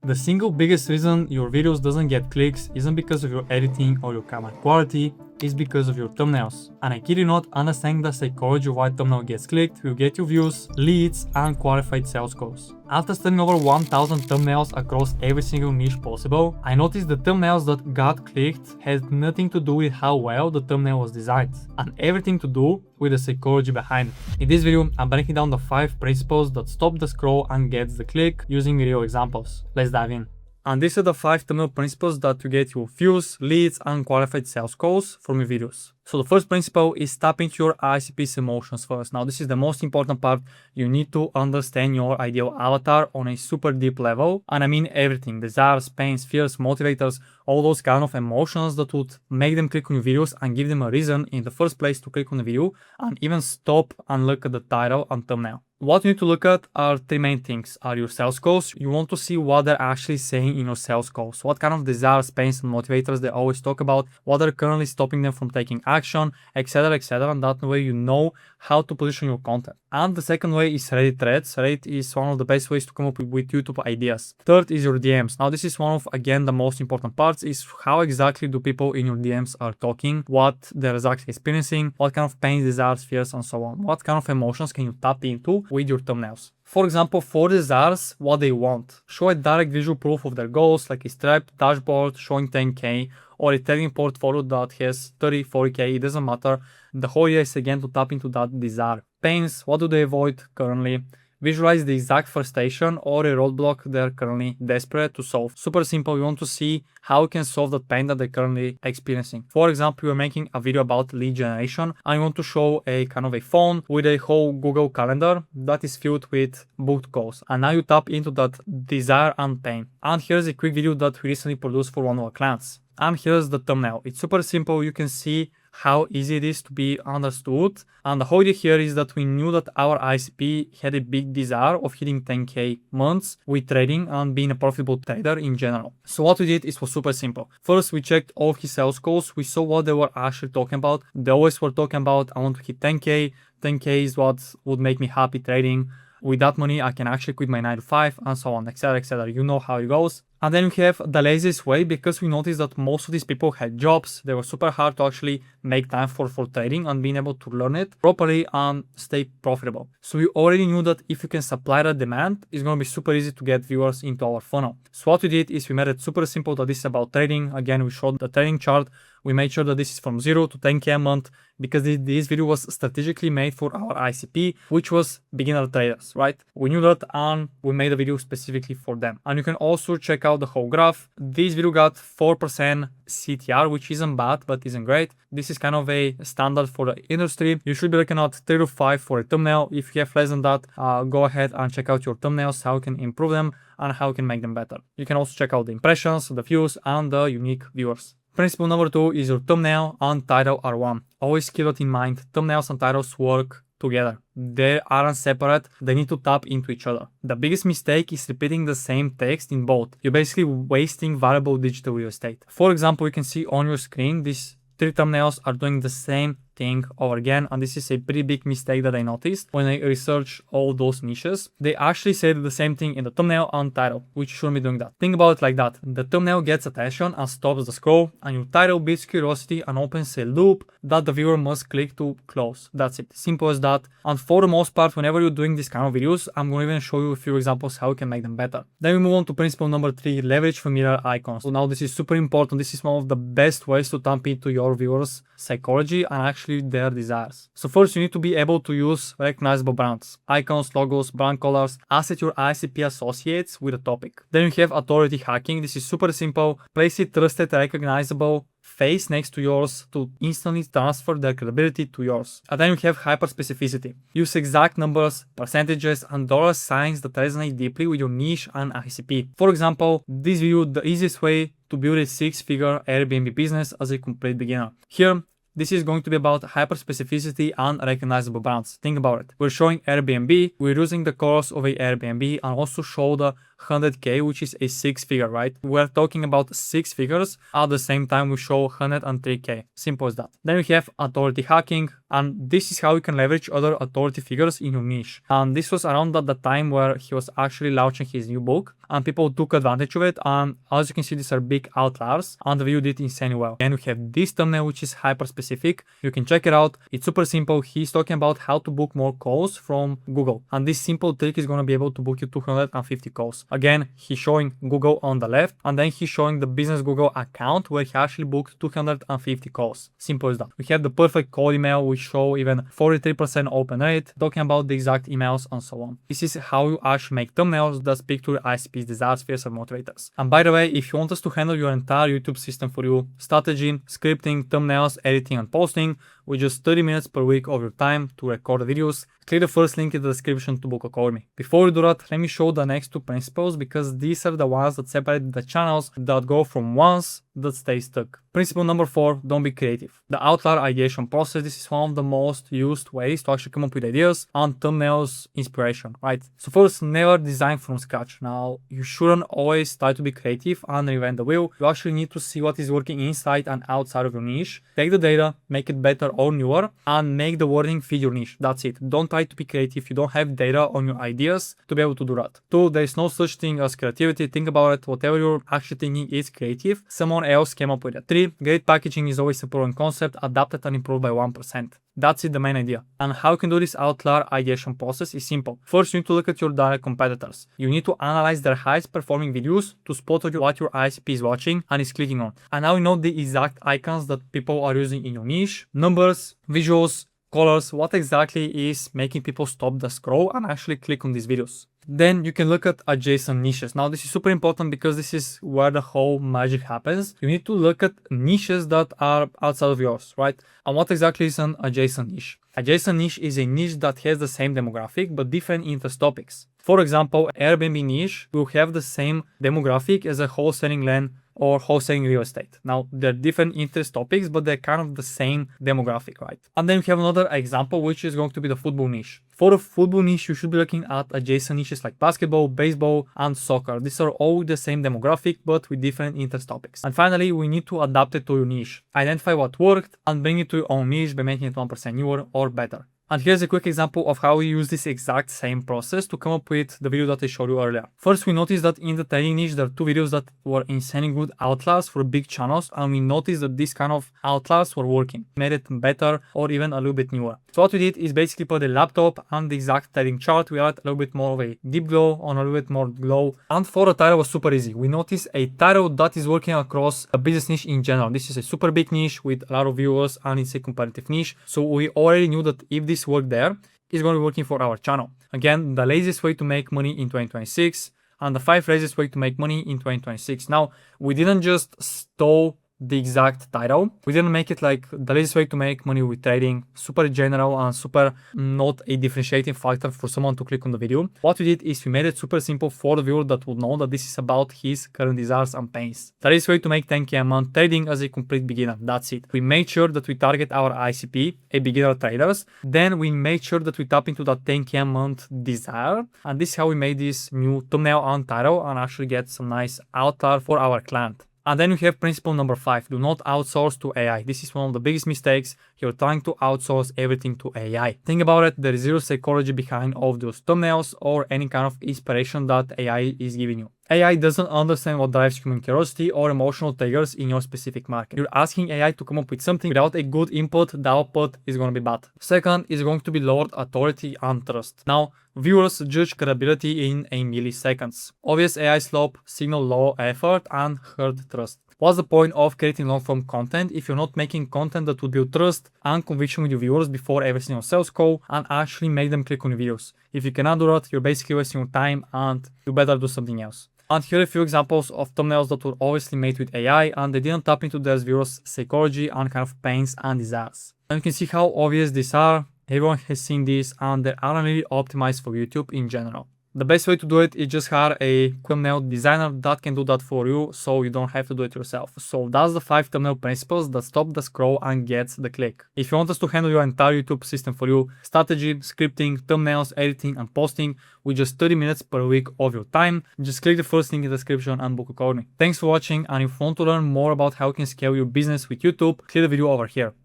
The single biggest reason your videos doesn't get clicks isn't because of your editing or your camera quality, it's because of your thumbnails. And I kid you not, understanding the psychology of why thumbnail gets clicked will get you views, leads, and qualified sales calls. After studying over 1000 thumbnails across every single niche possible, I noticed the thumbnails that got clicked had nothing to do with how well the thumbnail was designed, and everything to do with the psychology behind it. In this video, I'm breaking down the 5 principles that stop the scroll and gets the click using real examples. Let's dive in. And these are the 5 thumbnail principles that will get you views, leads, and qualified sales calls from your videos. So the first principle is tap into your ICP's emotions first. Now this is the most important part. You need to understand your ideal avatar on a super deep level. And I mean everything: desires, pains, fears, motivators, all those kind of emotions that would make them click on your videos and give them a reason in the first place to click on the video and even stop and look at the title and thumbnail. What you need to look at are 3 main things. Are your sales calls. You want to see what they're actually saying in your sales calls. What kind of desires, pains, and motivators they always talk about. What are currently stopping them from taking action, etc, etc. And that way you know how to position your content. And the second way is Reddit threads. Reddit is one of the best ways to come up with YouTube ideas. Third is your DMs. Now this is one of, again, the most important parts, is how exactly do people in your DMs are talking, what they're exactly experiencing, what kind of pains, desires, fears, and so on. What kind of emotions can you tap into with your thumbnails. For example, for desires, what they want. Show a direct visual proof of their goals, like a striped dashboard showing 10k, or a trading portfolio that has 30, 40k, it doesn't matter. The whole idea is again to tap into that desire. Pains, what do they avoid currently? Visualize the exact frustration or a roadblock they're currently desperate to solve. Super simple, you want to see how you can solve that pain that they're currently experiencing. For example, you're making a video about lead generation and you want to show a kind of a phone with a whole Google Calendar that is filled with booked calls. And now you tap into that desire and pain. And here's a quick video that we recently produced for one of our clients. And here's the thumbnail. It's super simple. You can see how easy it is to be understood. And the whole idea here is that we knew that our ICP had a big desire of hitting 10k months with trading and being a profitable trader in general. So what we did was super simple. First, we checked all his sales calls. We saw what they were actually talking about. They always were talking about, I want to hit 10k. 10k is what would make me happy trading. With that money, I can actually quit my 9 to 5 and so on, etc, etc. You know how it goes. And then we have the laziest way, because we noticed that most of these people had jobs. They were super hard to actually make time for trading and being able to learn it properly and stay profitable. So we already knew that if you can supply that demand, it's going to be super easy to get viewers into our funnel. So what we did is we made it super simple that this is about trading. Again, we showed the trading chart. We made sure that this is from 0 to 10k a month, because this video was strategically made for our ICP, which was beginner traders, right? We knew that and we made a video specifically for them. And you can also check out the whole graph. This video got 4% CTR, which isn't bad, but isn't great. This is kind of a standard for the industry. You should be looking at 3 to 5 for a thumbnail. If you have less than that, go ahead and check out your thumbnails, how you can improve them and how you can make them better. You can also check out the impressions, the views, and the unique viewers. Principle number 2 is your thumbnail and title are one. Always keep that in mind. Thumbnails and titles work together. They aren't separate. They need to tap into each other. The biggest mistake is repeating the same text in both. You're basically wasting valuable digital real estate. For example, you can see on your screen, these 3 thumbnails are doing the same thing over again, and this is a pretty big mistake that I noticed when I researched all those niches. They actually said the same thing in the thumbnail and title, which shouldn't be doing that. Think about it like that. The thumbnail gets attention and stops the scroll, and your title builds curiosity and opens a loop that the viewer must click to close. That's it. Simple as that. And for the most part, whenever you're doing these kind of videos, I'm going to even show you a few examples how you can make them better. Then we move on to principle number 3, leverage familiar icons. So now this is super important. This is one of the best ways to tap into your viewers' psychology and actually their desires. So first, you need to be able to use recognizable brands, icons, logos, brand colors, as your ICP associates with a topic. Then you have authority hacking. This is super simple. Place a trusted, recognizable face next to yours to instantly transfer their credibility to yours. And then you have hyper specificity. Use exact numbers, percentages, and dollar signs that resonate deeply with your niche and ICP. For example, this video, the easiest way to build a 6-figure Airbnb business as a complete beginner. Here, this is going to be about hyper-specificity and recognizable brands. Think about it. We're showing Airbnb, we're using the colors of a Airbnb and also show the 100k, which is a 6-figure, right? We're talking about 6 figures. At the same time, we show 103k. Simple as that. Then we have authority hacking, and this is how you can leverage other authority figures in your niche. And this was around at the time where he was actually launching his new book, and people took advantage of it. And as you can see, these are big outliers, and the video did insanely well. And we have this thumbnail, which is hyper specific. You can check it out. It's super simple. He's talking about how to book more calls from Google, and this simple trick is going to be able to book you 250 calls. Again, he's showing Google on the left, and then he's showing the business Google account where he actually booked 250 calls. Simple as that. We have the perfect call email. We show even 43% open rate, talking about the exact emails and so on. This is how you actually make thumbnails that speak to your ICP's desires, fears, and motivators. And by the way, if you want us to handle your entire YouTube system for you, strategy, scripting, thumbnails, editing, and posting, with just 30 minutes per week of your time to record the videos, click the first link in the description to book a call with me. Before we do that, let me show the next 2 principles, because these are the ones that separate the channels that go from ones that stay stuck. Principle number 4, don't be creative. The outlier ideation process, this is one of the most used ways to actually come up with ideas and thumbnails inspiration, right? So first, never design from scratch. Now, you shouldn't always try to be creative and reinvent the wheel. You actually need to see what is working inside and outside of your niche. Take the data, make it better or newer, and make the wording fit your niche. That's it. Don't try to be creative. You don't have data on your ideas to be able to do that. 2, there is no such thing as creativity. Think about it. Whatever you're actually thinking is creative, someone else came up with it. 3, great packaging is always a proven concept, adapted and improved by 1%. That's it, the main idea. And how you can do this outlier ideation process is simple. First, you need to look at your direct competitors. You need to analyze their highest performing videos to spot what your ICP is watching and is clicking on. And now you know the exact icons that people are using in your niche, numbers, visuals, colors, what exactly is making people stop the scroll and actually click on these videos. Then you can look at adjacent niches. Now this is super important because this is where the whole magic happens. You need to look at niches that are outside of yours, right? And what exactly is an adjacent niche? Adjacent niche is a niche that has the same demographic but different interest topics. For example, Airbnb niche will have the same demographic as a wholesaling land or wholesaling real estate. Now, they're different interest topics, but they're kind of the same demographic, right? And then we have another example, which is going to be the football niche. For the football niche, you should be looking at adjacent niches like basketball, baseball, and soccer. These are all the same demographic, but with different interest topics. And finally, we need to adapt it to your niche. Identify what worked and bring it to your own niche by making it 1% newer or better. And here's a quick example of how we use this exact same process to come up with the video that I showed you earlier. First, we noticed that in the trading niche, there are 2 videos that were insanely good outliers for big channels, and we noticed that these kind of outliers were working, made it better or even a little bit newer. So what we did is basically put the laptop and the exact trading chart. We added a little bit more of a deep glow on a little bit more glow. And for the title was super easy. We noticed a title that is working across a business niche in general. This is a super big niche with a lot of viewers and it's a competitive niche. So we already knew that if this worked there, it's going to be working for our channel. Again, the laziest way to make money in 2026 and the 5 laziest way to make money in 2026. Now, we didn't just stole the exact title. We didn't make it like the laziest way to make money with trading, super general and super not a differentiating factor for someone to click on the video. What we did is we made it super simple for the viewer that would know that this is about his current desires and pains. The laziest way to make 10k a month trading as a complete beginner. That's it. We made sure that we target our ICP, a beginner traders. Then we made sure that we tap into that 10k a month desire. And this is how we made this new thumbnail and title and actually get some nice outlier for our client. And then we have principle number 5, do not outsource to AI. This is one of the biggest mistakes. You're trying to outsource everything to AI. Think about it, there is zero psychology behind all of those thumbnails or any kind of inspiration that AI is giving you. AI doesn't understand what drives human curiosity or emotional triggers in your specific market. You're asking AI to come up with something without a good input, the output is going to be bad. Second is going to be lowered authority and trust. Now, viewers judge credibility in a milliseconds. Obvious AI slope, signal low effort, and herd trust. What's the point of creating long-form content if you're not making content that would build trust and conviction with your viewers before every single sales call and actually make them click on your videos? If you cannot do that, you're basically wasting your time and you better do something else. And here are a few examples of thumbnails that were obviously made with AI and they didn't tap into their viewers' psychology and kind of pains and desires. And you can see how obvious these are. Everyone has seen this and they aren't really optimized for YouTube in general. The best way to do it is just hire a thumbnail designer that can do that for you, so you don't have to do it yourself. So that's the 5 thumbnail principles that stop the scroll and gets the click. If you want us to handle your entire YouTube system for you, strategy, scripting, thumbnails, editing, and posting with just 30 minutes per week of your time, just click the first link in the description and book a call with me. Thanks for watching, and if you want to learn more about how you can scale your business with YouTube, click the video over here.